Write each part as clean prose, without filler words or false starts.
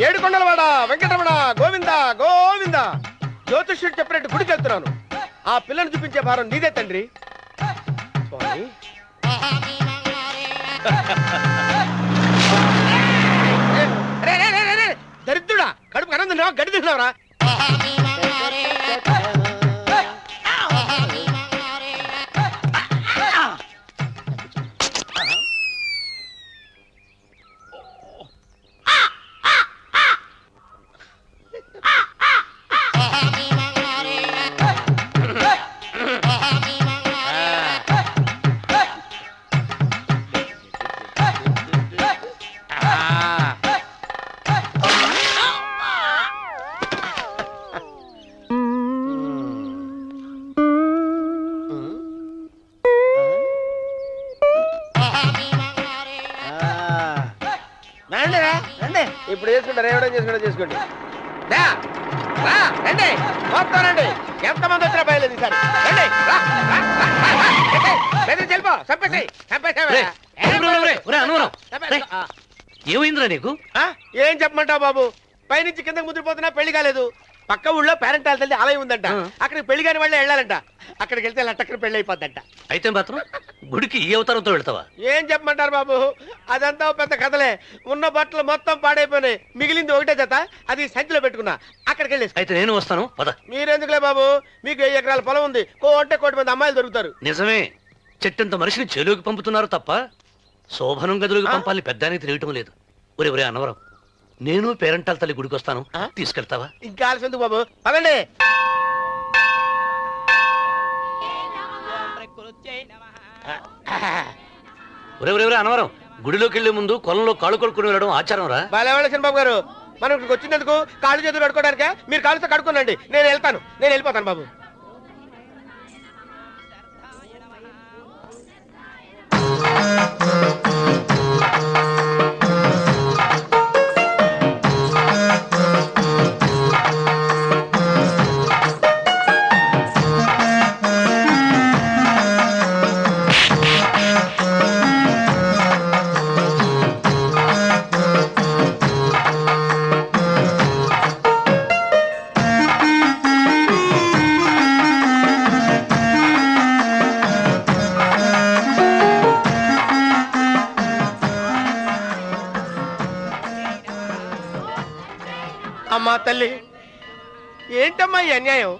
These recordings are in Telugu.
ఏడుకొండలవాడ వెంకటరమణ గోవింద గోవింద. జ్యోతిష్యుడు చెప్పినట్టు గుడికి వెళ్తున్నాను. ఆ పిల్లను చూపించే భారం నీదే తండ్రి. స్వామి దరిద్రుడా, కడుపు అన్నం తిన్నావా గడి తిన్నావరా? ఇప్పుడు చేసుకుంటారు, ఎవడో చేసుకుంటా చేసుకోండి. రండి మొత్తం రండి, ఎంతమంది వచ్చినా బయలేదు ఈసారి. రండి చెల్పో ఏమైందిరా నీకు? ఏం చెప్పమంటావు బాబు, పైనుంచి కిందకి ముద్రపోతున్నా పెళ్లి కాలేదు. పక్క ఊళ్ళో పేరెంట్ తల్లి ఆలయం ఉందంట, అక్కడికి పెళ్లి కాని వాళ్ళే వెళ్ళాలంట. అక్కడికి వెళ్తే లట్టక్కన పెళ్లి అయిపోద్దంట. అయితే మాత్రం గుడికి ఈ అవతారంతో వెళ్తావా? ఏం చెప్పమంటారు బాబు, అదంతా పెద్ద కథలే. ఉన్న బట్టలు మొత్తం పాడైపోయినాయి, మిగిలింది ఒకటే జత, అది సంచిలో పెట్టుకున్నా. అక్కడికి వెళ్ళేసి అయితే నేను వస్తాను పద. మీరెందుకులే బాబు, మీకు 1 ఎకరాల పొలం ఉంది, అంటే 1 కోటి మంది అమ్మాయిలు దొరుకుతారు. నిజమే, చెట్టంత మనిషిని చెలువుకి పంపుతున్నారు తప్ప శోభనం గదులకు పంపాలని పెద్దానికి తెలియటం లేదు. ఒరే అన్నవరం, నేను పేరెంటాల తల్లి గుడికి వస్తాను, తీసుకెళ్తావా? ఇంకా ఆలస్యం బాబు, పదండి. ఒరే అన్నవరం, గుడిలోకి వెళ్లే ముందు కొలంలో కాళ్ళు కొడుకుని వెళ్ళడం ఆచారం రా. బాగా బాబు గారు, మనం ఇక్కడికి వచ్చినందుకు కాళ్ళు చేతులు కడుక్కోవడానికే. మీరు కాళ్ళతో కడుక్కోనండి, నేను వెళ్తాను, నేను వెళ్ళిపోతాను బాబు. అమ్మా తల్లి, ఏంటమ్మా ఈ అన్యాయం?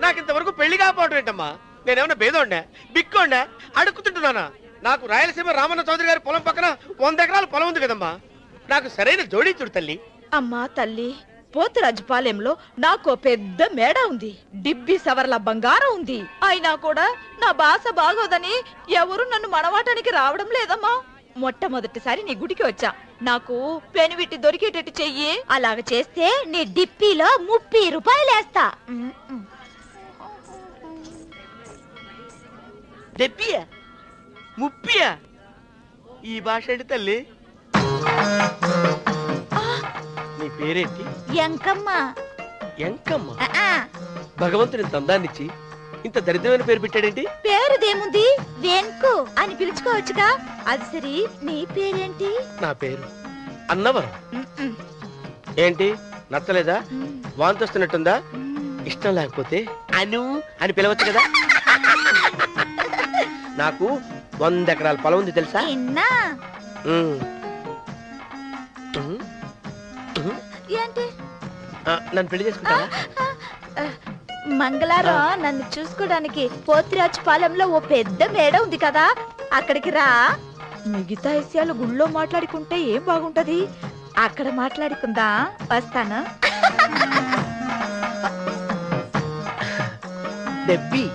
నాకు ఇంతవరకు పెళ్లి కాకపోవడం ఏంటమ్మా? నేనేమన్నా బేదోండా, బిక్కోండా, అడుక్కుతుంటున్నానా? నాకు రాయలసీమ రామన్న చౌదరి గారి పొలం పక్కన 100 ఎకరాల పొలం ఉంది కదమ్మా. నాకు సరైన జోడీ చూడు తల్లి. అమ్మా తల్లి, పోతురాజుపాలెంలో నాకు పెద్ద మేడ ఉంది, డిబ్బి సవర్ల బంగారం ఉంది. అయినా కూడా నా భాష బాగోదని ఎవరు నన్ను మనవాటానికి రావడం లేదమ్మా. మొట్టమొదటిసారి నీ గుడికి వచ్చా, నాకు పెనువిట్టి దొరికేటట్టు చెయ్యి. అలాగ చేస్తే నీ డిప్పిలో 30 రూపాయలు వేస్తా. డెబ్బియా 30? ఈ భాష ఏంటి తల్లి? నీ పేరేంటి? ఎంకమ్మ. ఎంకమ్మ? భగవంతుని తందాన్నిచ్చి ఇంత దరిద్రమైన పేరు పెట్టాడేంటి? పేరుదేముంది, వెంకు అని పిలుచుకోవచ్చుగా. అది సరి, నీ పేరేంటి? నా పేరు అన్నవరం. ఏంటి నచ్చలేదా? వాంతొస్తున్నట్టుందా? ఇష్టం లేకపోతే అను అని పిలవచ్చు కదా. నాకు 100 ఎకరాల పొలం ఉంది తెలుసా? ఏంటి? నన్ను పెళ్లి చేసుకుంటావా? మంగళారం నన్ను చూసుకోవడానికి పోతిరాజుపాలెంలో ఓ పెద్ద మేడ ఉంది కదా, అక్కడికి రా. మిగతా విషయాలు గుళ్ళో మాట్లాడుకుంటే ఏం బాగుంటది, అక్కడ మాట్లాడుకుందా. వస్తాను. డెబ్బి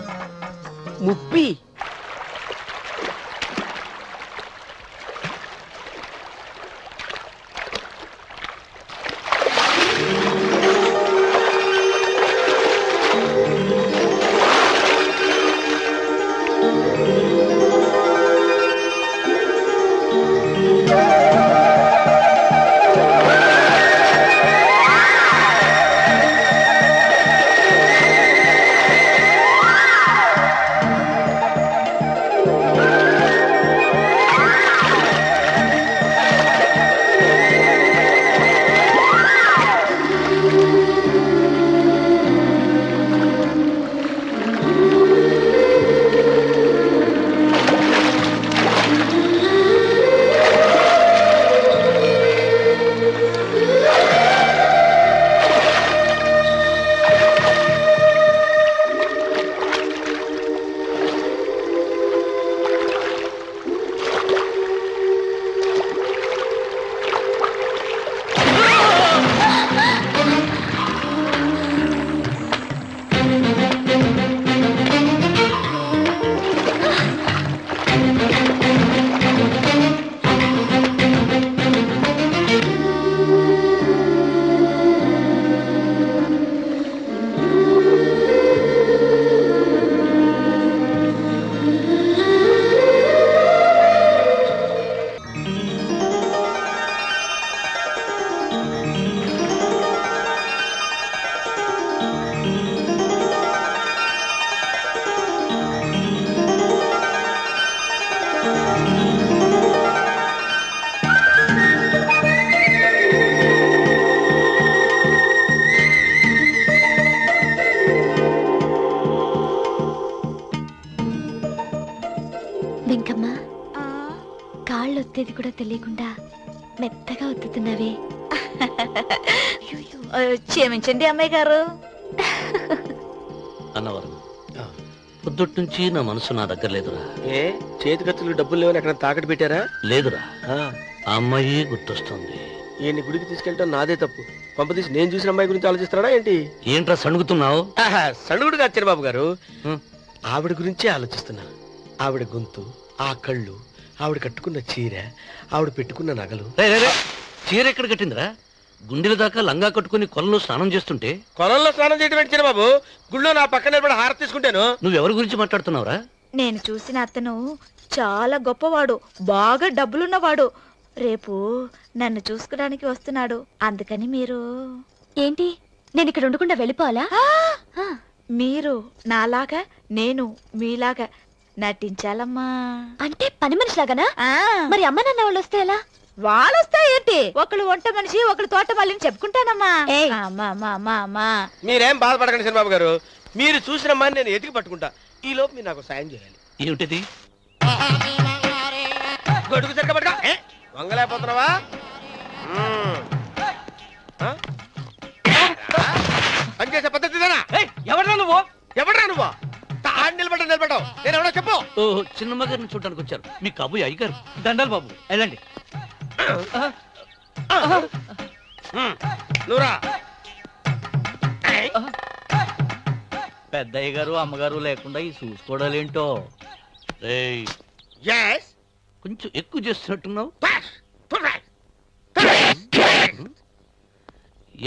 30. కాళ్ళు ఒత్తేది కూడా తెలియకుండా మెత్తగా ఒత్తుతున్నావే. క్షమించండి అమ్మాయి గారు. అన్నవరం పొద్దుటి నుంచి నా మనసు నా దగ్గర లేదురా. ఏ చేతి ఖర్చులు డబ్బులు లేవని ఎక్కడ తాకట్టు పెట్టారా? లేదురా, ఆ అమ్మాయి గుర్తొస్తుంది. ఈయన్ని గుడికి తీసుకెళ్ళటం నాదే తప్పు. పంపతీసి నేను చూసిన అమ్మాయి గురించి ఆలోచిస్తున్నాడా ఏంటి? ఏంట్రా సణుగుతున్నావు? సణుగుడు కాదు చిరబాబు గారు, ఆవిడ గురించే ఆలోచిస్తున్నా. ఆవిడ గొంతు, ఆ కళ్ళు, ఆవిడ కట్టుకున్న చీర, ఆవిడ పెట్టుకున్న నగలు. చీర ఎక్కడ కట్టిందిరా? గుండెల దాకా లంగా కట్టుకుని కొలంలో స్నానం చేస్తుంటే. కొలంలో స్నానం చేయడం ఏంటి చిరబాబు? గుళ్ళో నా పక్కన నిలబడి హారతి తీసుకుంటాను. నువ్వెవరి గురించి మాట్లాడుతున్నావురా? నేను చూసిన అతను చాలా గొప్పవాడు, బాగా డబ్బులున్నవాడు. రేపు నన్ను చూసుకోడానికి వస్తున్నాడు. అందుకని మీరు. ఏంటి, నేను ఇక్కడ ఉండకుండా వెళ్ళిపోవాలా? మీరు నాలాగా, నేను మీలాగా నటించాలమ్మా. అంటే పని మనిషిలాగానా? మరి అమ్మ నాన్న వాళ్ళు వస్తే ఎలా? వాళ్ళొస్తా ఏంటి, ఒకళ్ళు వంట మనిషి ఒకళ్ళు తోట వాళ్ళని చెప్పుకుంటానమ్మా. అమ్మా మీరేం బాధపడకండి చంద్రబాబు గారు, మీరు చూసిన అమ్మాయిని నేను ఎతికి పట్టుకుంటా. ఈ లోపు మీరు నాకు సాయం చేయాలి. ఏమిటిది? గొడుగు సరిగ్గా పట్టుకో. వంగలేకపోతున్నావా? పనిచేసే పద్ధతిదేనా? ఎవడరా నువ్వు? ఎవడరా నువ్వు? నిలబడ్డావు. నేను ఎవడో చెప్పు. చిన్నమ్మ గారిని చూడడానికి వచ్చారు. మీ కాబోయే అయ్యగారు. దండాలు బాబు, వెళ్ళండి. నువ్వురా. పెద్దయ్య గారు అమ్మగారు లేకుండా ఈ చూసుకోవడాలేంటో. కొంచెం ఎక్కువ చేస్తున్నట్టున్నావు.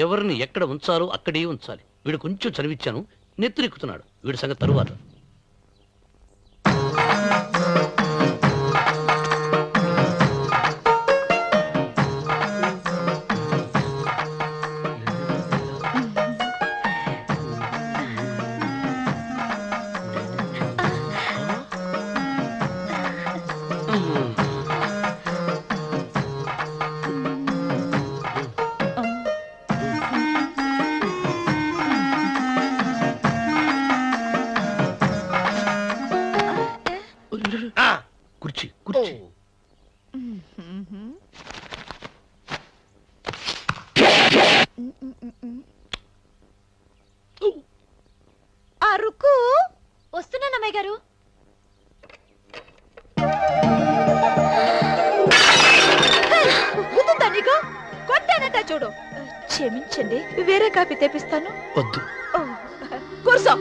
ఎవరిని ఎక్కడ ఉంచాలో అక్కడే ఉంచాలి. వీడు కొంచెం చదివిచ్చాను, నెత్తిరెక్కుతున్నాడు. వీడి సంగతి తరువాత. కుర్చీ కుర్చీ. అరుకు వస్తున్నాను అమ్మాయి గారు. నీకు కొట్టానట చూడు. క్షమించండి, వేరే కాపీ తెప్పిస్తాను. వద్దు. కూర్చో.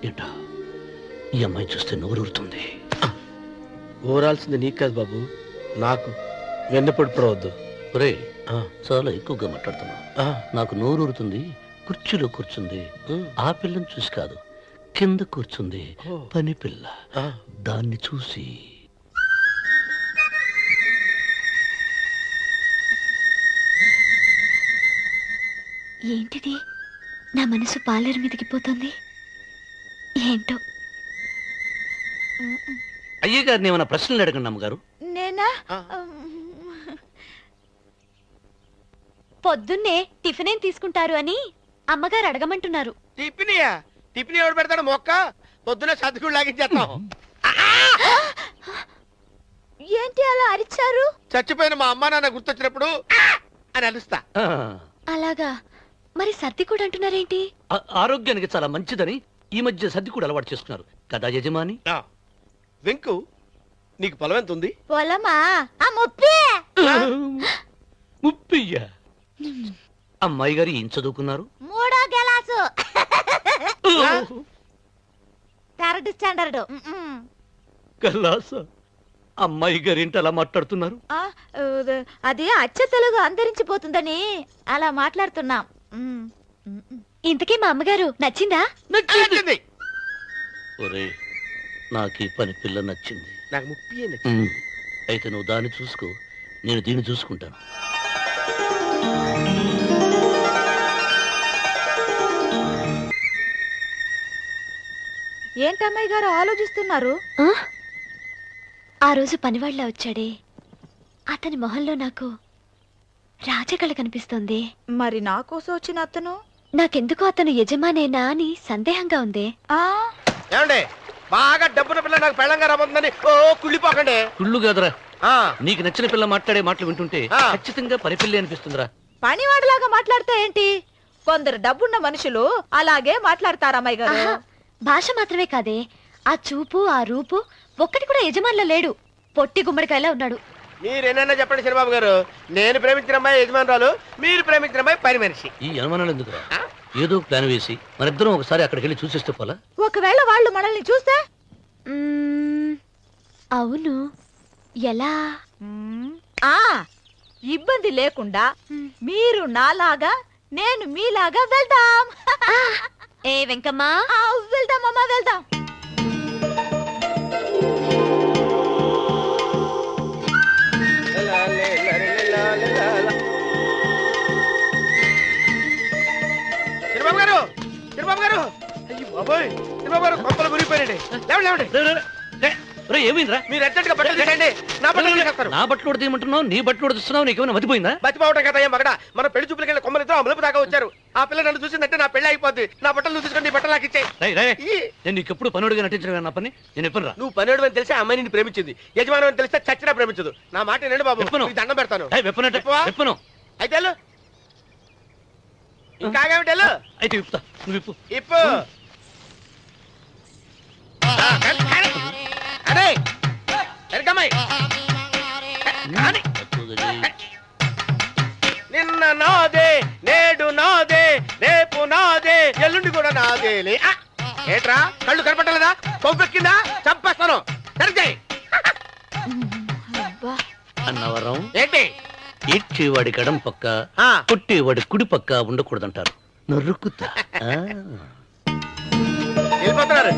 ఏంటా ఈ అమ్మాయి చూస్తే నోరూరుతుంది. ఊరాల్సింది నీకు కాదు బాబు, నాకు. వెన్నపడి పడవద్దు. రే, చాలా ఎక్కువగా మాట్లాడుతున్నా. నాకు నోరూరుతుంది. కుర్చీలో కూర్చుంది. ఆ పిల్లని చూసి కాదు, కింద కూర్చుంది పని పిల్ల. దాన్ని చూసి. ఏంటిది, నా మనసు పాలేరు మీదకి పోతుంది. ఏంటో. అయ్యగారిని ఏమైనా ప్రశ్నలు అడగండి అమ్మగారు. నేనా? పొద్దున్నే టిఫిన్ ఏం తీసుకుంటారు అని అమ్మగారు అడగమంటున్నారు. టిఫినియా? టిఫిన్ ఎవడు పెడతాడు మొక్క? పొద్దున సర్దుకుడు లాగించేస్తాం. ఏంటి అలా అరిచారు? చచ్చిపోయిన మా అమ్మ నాన్న గుర్తొచ్చినప్పుడు అని అలుస్తా. అలాగా? మరి సర్ది కూడా అంటున్నారేంటి? ఆరోగ్యానికి చాలా మంచిదని ఈ మధ్య సర్ది కూడా అలవాటు చేసుకున్నారు కదా యజమాని. వెంకు, నీకు పొలం ఎంత ఉంది? పొలమా? ముప్పయ్యా? అమ్మాయి గారు ఏం చదువుకున్నారు? 3వ క్లాసు, 3rd స్టాండర్డ్. కల్లాస. అమ్మాయి గారు ఏంటి అలా మాట్లాడుతున్నారు? అది అచ్చ తెలుగు అంతరించిపోతుందని అలా మాట్లాడుతున్నాం. ఇంతకీ మా అమ్మగారు నచ్చిందా? నచ్చింది. ఒరే, నాకు ఈ పని పిల్ల నచ్చింది. నాకు 30 నచ్చింది. అయితే నువ్వు దాన్ని చూసుకో, నేను దీన్ని చూసుకుంటాను. ఏంటమ్మాయి గారు ఆలోచిస్తున్నారు? ఆ రోజు పనివాళ్ళ వచ్చాడే, అతని మొహంలో నాకు రాజకళ కనిపిస్తోంది. మరి నా కోసం వచ్చిన అతను? నాకెందుకో అతను యజమానేనా అని సందేహంగా ఉంది. ఏమండి, బాగా డబ్బున పిల్ల నాకు పెళ్ళంగా రాబోతుందని ఓ కుళ్ళిపోకండి. కుళ్ళు కాదురా, నీకు నచ్చిన పిల్ల మాట్లాడే మాటలు వింటుంటే ఖచ్చితంగా పరిపిల్లి అనిపిస్తుందిరా. పనివాడిలాగా మాట్లాడతా ఏంటి? కొందరు డబ్బున్న మనుషులు అలాగే మాట్లాడతారు అమ్మాయి గారు. భాష మాత్రమే కాదే, ఆ చూపు ఆ రూపు ఒక్కటి కూడా యజమానిలో లేడు. పొట్టి గుమ్మడికాయలా ఉన్నాడు. మీరేనన్నా చెప్పండి చంద్రబాబు గారు, నేను ప్రేమించిన అమ్మాయి యజమానురాలు, మీరు ప్రేమించిన అమ్మాయి పని మనిషి. ఈ అనుమానాలు ఎందుకురా? ఏదో ప్లాన్ వేసి మనిద్దరం ఒకసారి అక్కడికి వెళ్ళి చూసేస్తే పోలా? ఒకవేళ వాళ్ళు మనల్ని చూస్తే? అవును, ఎలా? ఇబ్బంది లేకుండా మీరు నాలాగా నేను మీలాగా వెళ్దాం. ఏ వెంకమ్మ, వెళ్దాం అమ్మా, వెళ్దాం. చంద్రబాబు గారు, చంద్రబాబు గారు, అయ్యో బాబోయ్, చంద్రబాబు గారు కొంపలు మురిగిపోయారండి. లేవండి. ఏమైందిరా? మీరు ఎట్టగా బట్టలు తీసేయండి, నా బట్టలు తీసేస్తారు. నా బట్టలు కూడా తీయమంటున్నావు, నీ బట్టలు కూడా తీస్తున్నావు, నీకేమైనా మతిపోయిందా? బతిపోవటం కదా ఏం మగడ, మన పెళ్లి చూపులకి వెళ్ళి కొమ్మలతో అమలుపు దాకా వచ్చారు. ఆ పిల్ల నన్ను చూసిందంటే నా పెళ్లి అయిపోద్ది. నా బట్టలు నువ్వు తీసుకోండి, బట్టలు నాకు ఇచ్చేయి. నేను నీకు ఎప్పుడు పనుడిగా నటించడం నా పని. నేను ఎప్పుడు రా, నువ్వు పనుడు అని తెలిసి అమ్మాయి నిన్ను ప్రేమించింది, యజమాని అని తెలిస్తే చచ్చినా ప్రేమించదు. నా మాట వినండి బాబు, నీకు దండం పెడతాను. చెప్పను అయితే ఇంకాగేమిటి వెళ్ళు. అయితే విప్పుతా, నువ్వు విప్పు. ఇప్పు. అరే ఎరకమ్మాయి, నిన్న నాదే, నేడు నాదే, రేపు నాదే, ఎల్లుండి కూడా నాదేలే. ఏట్రా కళ్ళు కనపట్టలేదా? కొవ్వెక్కిందా? చంపేస్తాను. సరిగ్గా అన్నవరం ఏంటి? ఇచ్చేవాడి గడం పక్క, కొట్టేవాడి కుడి పక్క ఉండకూడదంటారు. నరుకుతా. వెళ్ళిపోతున్నారు.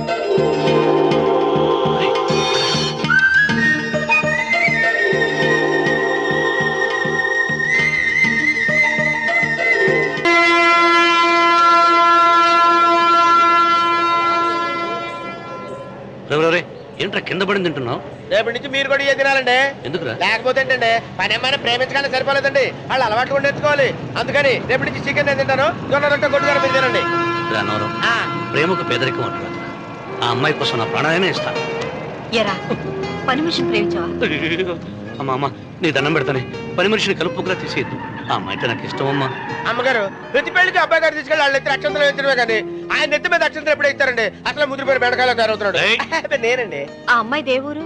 ఏంట్రా కింద పడింది తింటున్నావు? రేపటి నుంచి మీరు కూడా ఇదే తినాలండి. ఎందుకురా? లేకపోతే ఏంటండి, పని ఏమైనా ప్రేమించగానే సరిపోలేదండి, వాళ్ళు అలవాటు కూడా నేర్చుకోవాలి. అందుకని రేపటి నుంచి చికెన్ నేను తింటాను, జొన్న రొట్టె కొట్టుగారు మీరు తినండి. అన్నవరం, ప్రేమకు పేదరికం అంటారు. ఆ అమ్మాయి కోసం నా ప్రాణాలైనా ఇస్తాను. పని మనిషిని ప్రేమించావా? అమ్మా అమ్మ, నీ దండం పెడతానే, పని మనిషిని కలుపుకులా తీసేయద్దు. ఆ అమ్మాయి అంటే నాకు ఇష్టం అమ్మా. అమ్మగారు, ప్రతి పెళ్లికి అబ్బాయి గారు తీసుకెళ్ళి వాళ్ళు ఎత్తి అక్షంతలు వేయించడమే కానీ ఆయన నెత్తి మీద అక్షంతలు ఎప్పుడే ఇస్తారండి. అసలు ముదిరిపోయిన బెడకాయలో తయారవుతున్నాడు. నేనండి. ఆ అమ్మాయి దేవురు.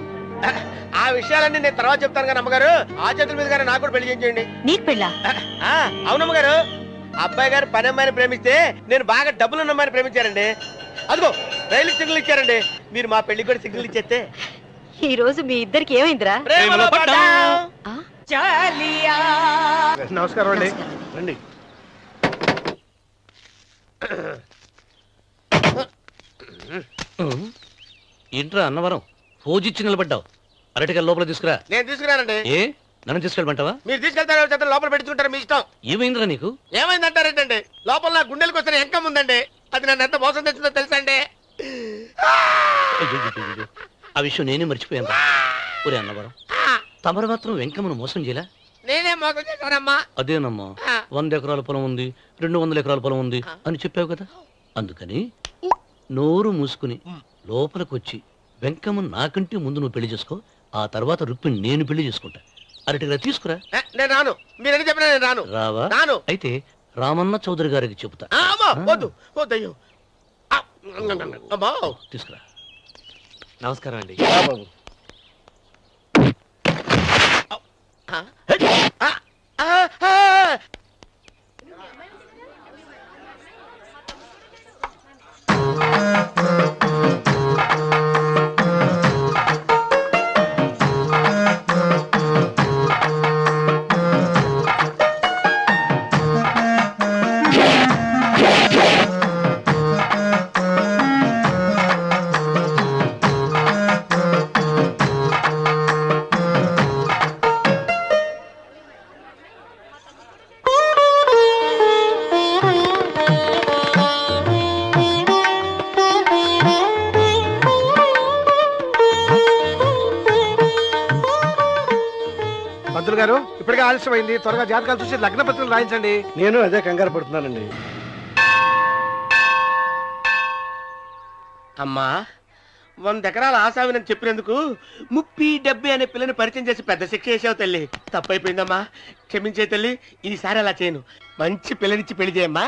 ఆ విషయాలన్నీ నేను తర్వాత చెప్తాను కానీ అమ్మగారు, ఆ చేతుల మీద గారు నాకు కూడా పెళ్లి చేయించండి. నీకు పెళ్ళా? అవునమ్మగారు, అబ్బాయి గారు పని అమ్మాయిని ప్రేమిస్తే నేను బాగా డబ్బులున్న అమ్మాయిని ప్రేమించారండి. అదిగో రైలు సిగ్నల్ ఇచ్చారండి. మీరు మా పెళ్లికి కూడా సిగ్నల్ ఇచ్చేస్తే. ఈ రోజు మీ ఇద్దరికి ఏమైందిరా? నమస్కారం అండి. రండి. ఏంట్రా అన్నవరం, ఫోజిచ్చి నిలబడ్డావు? అరటికల్ లోపల తీసుకురా. నేను తీసుకురానండి. ఏ నన్ను తీసుకెళ్ళమంటావా? మీరు తీసుకెళ్తారు, లోపల పెట్టుకుంటారు, మీ ఇష్టం. ఏమైందిరా నీకు? ఏమైందంటారేంటండి, లోపల నా గుండెలకు వస్తున్న ఎంకం ఉందండి. అది నన్ను ఎంత మోసం తెచ్చిందో తెలుసా అండి. ఆ విషయం నేనే మర్చిపోయాను. ఒరే అన్నవరం, తమరు మాత్రం వెంకమ్మను మోసం చేయలే? నేనే మోసం చేశానమ్మా. అదేనమ్మా, 100 ఎకరాల పొలం ఉంది, 200 ఎకరాల పొలం ఉంది అని చెప్పావు కదా. అందుకని నోరు మూసుకుని లోపలికి వచ్చి వెంకమ్మను నాకంటే ముందు నువ్వు పెళ్లి చేసుకో. ఆ తర్వాత రుక్మిణి నేను పెళ్లి చేసుకుంటా. అరటిగా తీసుకురా. నేను రాను. మీరని చెప్పినా నేను రాను. రావా? రాను. అయితే రామన్న చౌదరి గారికి చెబుతా. వద్దు వద్దయ్యో. తీసుకురా. నమస్కారం అండి. పంతులు గారు, ఇప్పటికే ఆలస్యమైంది, త్వరగా జాతకాలు చూసి లగ్న పత్రికలు రాయించండి. నేను అదే కంగారు పడుతున్నానండి. అమ్మా, 100 ఎకరాల ఆసావినని చెప్పినందుకు 30-70 అనే పిల్లని పరిచయం చేసి పెద్ద శిక్ష చేసావు తల్లి. తప్పైపోయిందమ్మా, క్షమించే తల్లి. ఈసారి అలా చేయను. మంచి పిల్లనిచ్చి పెళ్లి చేయమ్మా,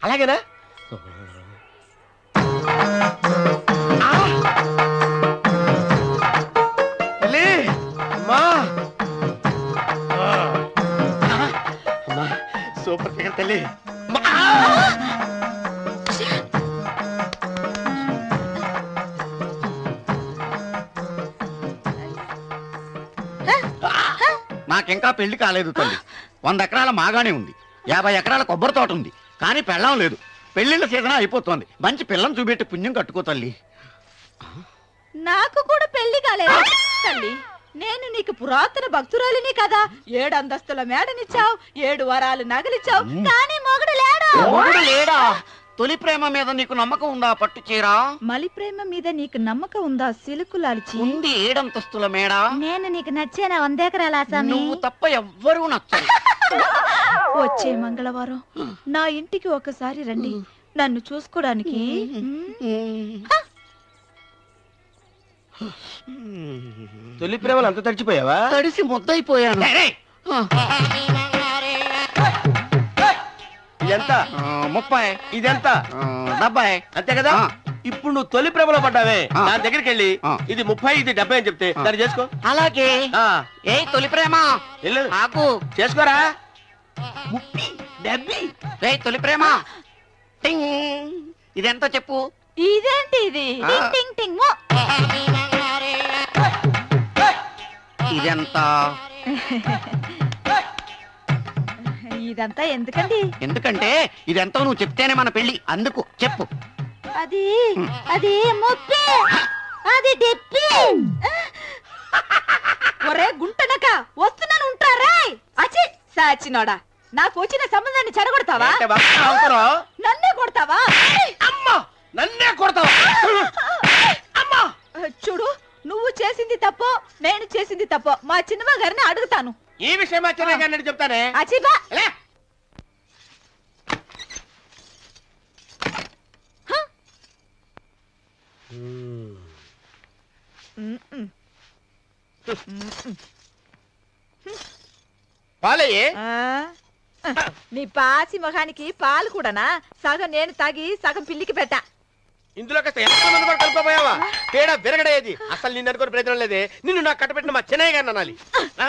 అలాగేనా? తల్లి అమ్మా, అమ్మా సూపర్ ఫిగర్ తల్లి. నాకింకా పెళ్లి కాలేదు తల్లి. 100 ఎకరాల మాగానే ఉంది, 50 ఎకరాల కొబ్బరి తోట ఉంది, కానీ పెళ్ళం లేదు. పెళ్లిళ్ళ సీజన్ అయిపోతుంది. మంచి పిల్లని చూపెట్టి పుణ్యం కట్టుకో తల్లి. నాకు కూడా పెళ్లి కాలేదు తల్లి. నేను నీకు పురాతన భక్తురాలిని కదా. 7 అంతస్తుల మేడనిచ్చావు, 7 వరాలు నగలిచ్చావు, కానీ మొగుడు లేడు. మొగుడు లేడా? తొలి ప్రేమ మీద నీకు నమ్మకం ఉందా? పట్టు చీరా. మలి ప్రేమ మీద నీకు నమ్మకం ఉందా? సిలుకులాల్చి ఉంది 7 అంతస్తుల మేడ. నేను నీకు నచ్చేనా 100 ఎకరాల ఆసామి? నువ్వు తప్ప ఎవ్వరూ నచ్చరు. వచ్చే మంగళవారం నా ఇంటికి ఒకసారి రండి, నన్ను చూసుకోవడానికి. తొలి ప్రేమలు అంత తడిచిపోయావా? తడిసి ముద్దయిపోయాను. ఇదెంత? 30. ఇదెంత? 70. అంతే కదా. ఇప్పుడు నువ్వు తొలి ప్రేమలో పడ్డావే, దాని దగ్గరికి వెళ్ళి ఇది 30 ఇది 70 అని చెప్తే దాన్ని చేసుకో. అలాగే. ఏ తొలి ప్రేమ నాకు చేసుకోరా. 30 70. ఏ తొలి ప్రేమ టింగ్. ఇదెంత చెప్పు? ఇదేంటి ఇది? టింగ్ టింగ్ టింగ్. ఇదెంత? ఇదంతా ఎందుకండి? ఎందుకంటే ఇదెంతో నువ్వు చెప్తేనే మన పెళ్లి. అందుకు చెప్పు. అది అది 30, అది 70. ఒరే గుంటనక వస్తున్నాను, ఉంటారా? అచి సాచినోడా, నాకు వచ్చిన సంబంధాన్ని చెడగొడతావా? నన్నే కొడతావా? అమ్మా నన్నే కొడతావా? అమ్మా చూడు, నువ్వు చేసింది తప్పో నేను చేసింది తప్పో మా చిన్నమ్మ గారిని అడుగుతాను. ఈ విషయం మా చిన్న గారిని చెప్తానే. అచిబా పాలయ్యే. నీ పాసి మొహానికి పాలు కూడానా? సగం నేను తాగి సగం పిల్లికి పెట్టా. ఇందులో కాస్త ఎంతమంది కూడా కలుపుకోపోయావా? తేడా విరగడేది. అసలు నిన్ను అనుకుని ప్రయత్నం లేదే. నిన్ను నాకు కట్టబెట్టిన మా చిన్నయ్య గారిని అనాలి.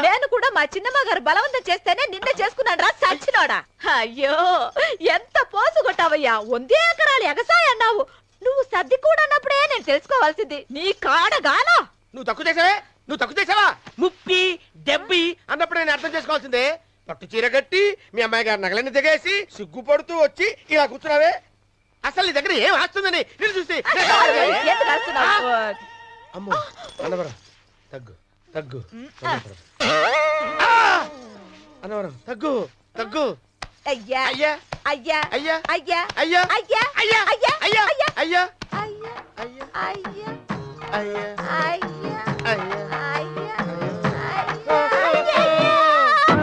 నేను కూడా మా చిన్నమ్మ గారు బలవంతం చేస్తేనే నిన్నే చేసుకున్నాను రా సచ్చినోడా. అయ్యో ఎంత పోసు కొట్టావయ్యా. 100 ఎకరాలు ఎగసాయి అన్నావు. నువ్వు సర్ది కూడా అన్నప్పుడే నేను తెలుసుకోవాల్సింది. నీ కాడగానా? నువ్వు తక్కువ చేసావే, నువ్వు తక్కువ చేసావా? 30 70 అన్నప్పుడు నేను అర్థం చేసుకోవాల్సిందే. పట్టు చీర కట్టి మీ అమ్మాయి గారు నగలన్నీ దిగేసి సిగ్గుపడుతూ వచ్చి ఇలా కూర్చున్నావే. అసలు నీ దగ్గర ఏం ఆస్తుందని నేను చూసి. అమ్మో అన్నవరం తగ్గు తగ్గు. అన్నవరం తగ్గు తగ్గు. అయ్యా అయ్యా అయ్యా అయ్యా అయ్యా అయ్యా అయ్యా అయ్యా అయ్యా అయ్యా అయ్యా అయ్యా అయ్యా అయ్యా అయ్యా అయ్యా అయ్యా అయ్యా